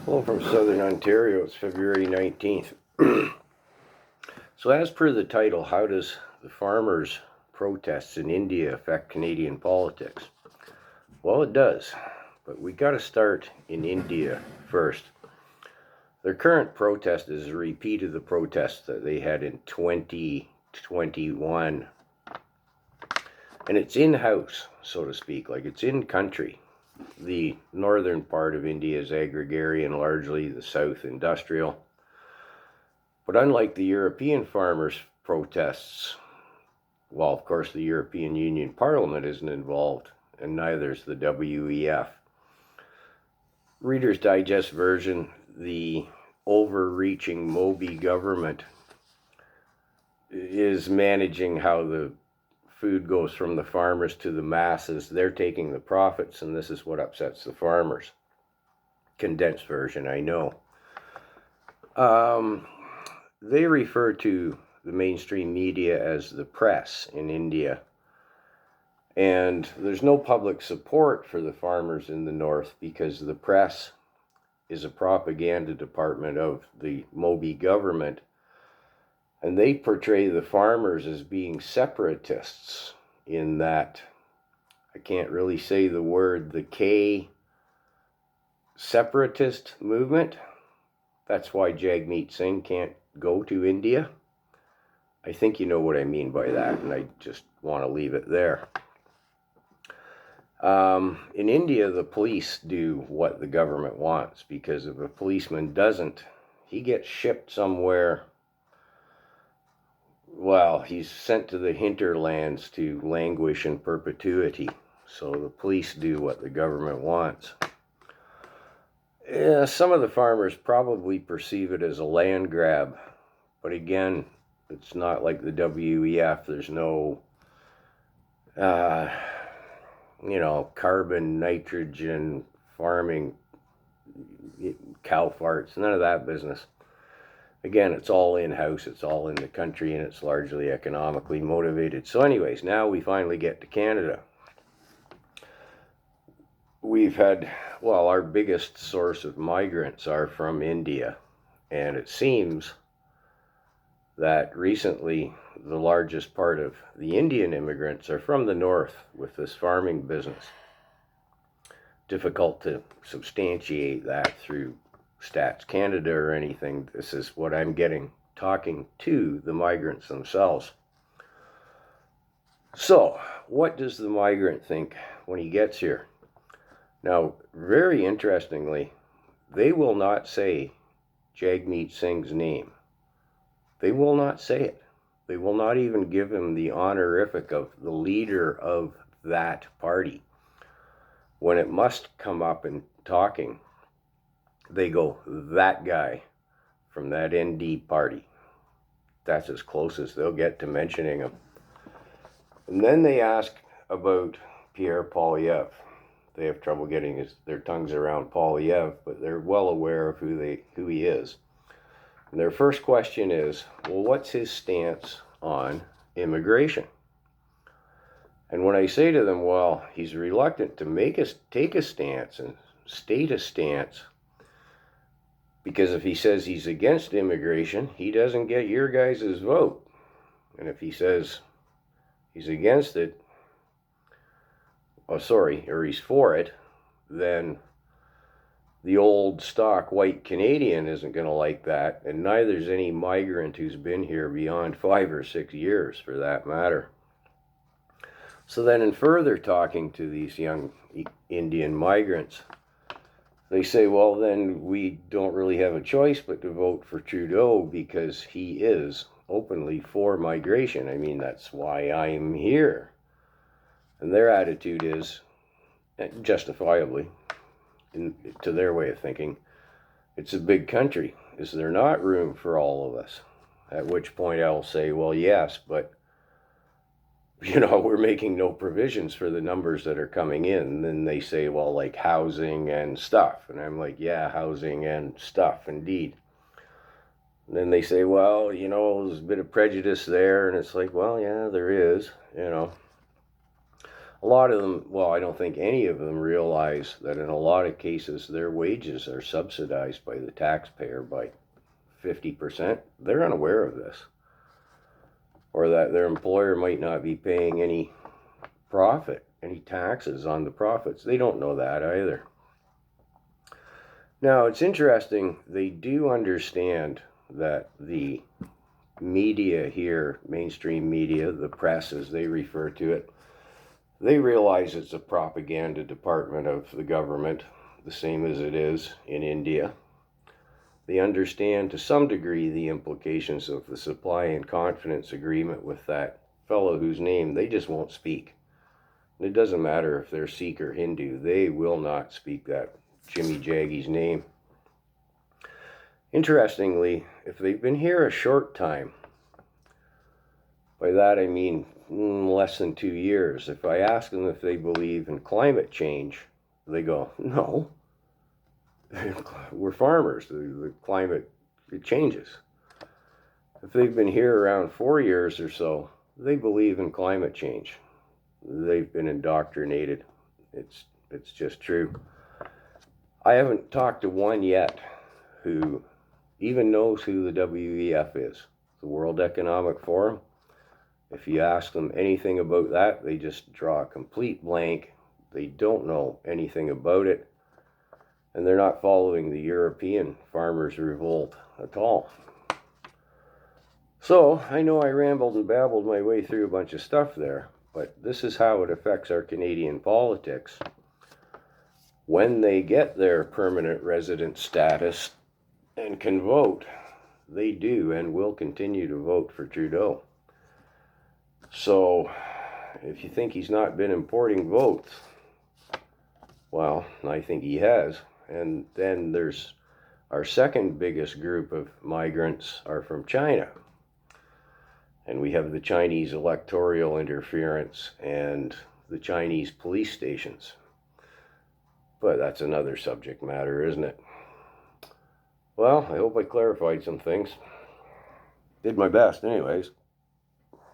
Hello from Southern Ontario. It's February 19th. So as per the title, how does the farmers' protests in India affect Canadian politics? Well, it does, but we got to start in India first. Their current protest is a repeat of the protests that they had in 2021. And it's in-house, so to speak, like it's in country. The northern part of India is agrarian, largely the south industrial. But unlike the European farmers' protests, well, of course, the European Union Parliament isn't involved, and neither is the WEF. Reader's Digest version, the overreaching Moby government is managing how the food goes from the farmers to the masses. They're taking the profits, and this is what upsets the farmers. Condensed version, I know. They refer to the mainstream media as the press in India. And there's no public support for the farmers in the north because the press is a propaganda department of the Moby government. And they portray the farmers as being separatists in that, I can't really say the word, the K separatist movement. That's why Jagmeet Singh can't go to India. I think you know what I mean by that, and I just want to leave it there. In India, the police do what the government wants, because if a policeman doesn't, he gets shipped somewhere. Well, he's sent to the hinterlands to languish in perpetuity. So the police do what the government wants. Yeah, some of the farmers probably perceive it as a land grab. But again, it's not like the WEF. There's no, carbon, nitrogen, farming, cow farts, none of that business. Again, it's all in-house, it's all in the country, and it's largely economically motivated. So anyways, now we finally get to Canada. We've had, well, our biggest source of migrants are from India. And it seems that recently the largest part of the Indian immigrants are from the north with this farming business. Difficult to substantiate that through Stats Canada or anything. This is what I'm getting talking to the migrants themselves. So, what does the migrant think when he gets here? Now, very interestingly, they will not say Jagmeet Singh's name. They will not say it. They will not even give him the honorific of the leader of that party. When it must come up in talking, they go, that guy from that ND party. That's as close as they'll get to mentioning him. And then they ask about Pierre Paquette. They have trouble getting their tongues around Paquette, but they're well aware of who he is. And their first question is, well, what's his stance on immigration? And when I say to them, well, he's reluctant to take a stance and state a stance, because if he says he's against immigration, he doesn't get your guys' vote. And if he says he's against it, or he's for it, then the old stock white Canadian isn't going to like that, and neither is any migrant who's been here beyond 5 or 6 years, for that matter. So then in further talking to these young Indian migrants, they say, well, then we don't really have a choice but to vote for Trudeau because he is openly for migration. I mean, that's why I'm here. And their attitude is, justifiably, to their way of thinking, it's a big country. Is there not room for all of us? At which point I'll say, well, yes, but we're making no provisions for the numbers that are coming in. And then they say, well, like housing and stuff. And I'm like, yeah, housing and stuff, indeed. And then they say, well, there's a bit of prejudice there. And it's like, well, yeah, there is, A A lot of them, well, I don't think any of them realize that in a lot of cases their wages are subsidized by the taxpayer by 50%. They're unaware of this. Or that their employer might not be paying any profit, any taxes on the profits. They don't know that either. Now, it's interesting, they do understand that the media here, mainstream media, the press as they refer to it, they realize it's a propaganda department of the government, the same as it is in India. They understand to some degree the implications of the supply and confidence agreement with that fellow whose name they just won't speak. And it doesn't matter if they're Sikh or Hindu, they will not speak that Jimmy Jaggy's name. Interestingly, if they've been here a short time, by that I mean less than 2 years, if I ask them if they believe in climate change, they go, no. We're farmers. The climate, it changes. If they've been here around 4 years or so, they believe in climate change. They've been indoctrinated. It's just true. I haven't talked to one yet who even knows who the WEF is, the World Economic Forum. If you ask them anything about that, they just draw a complete blank. They don't know anything about it. And they're not following the European farmers' revolt at all. So, I know I rambled and babbled my way through a bunch of stuff there, but this is how it affects our Canadian politics. When they get their permanent resident status and can vote, they do and will continue to vote for Trudeau. So, if you think he's not been importing votes, well, I think he has. And then there's our second biggest group of migrants are from China. And we have the Chinese electoral interference and the Chinese police stations. But that's another subject matter, isn't it? Well, I hope I clarified some things. Did my best anyways.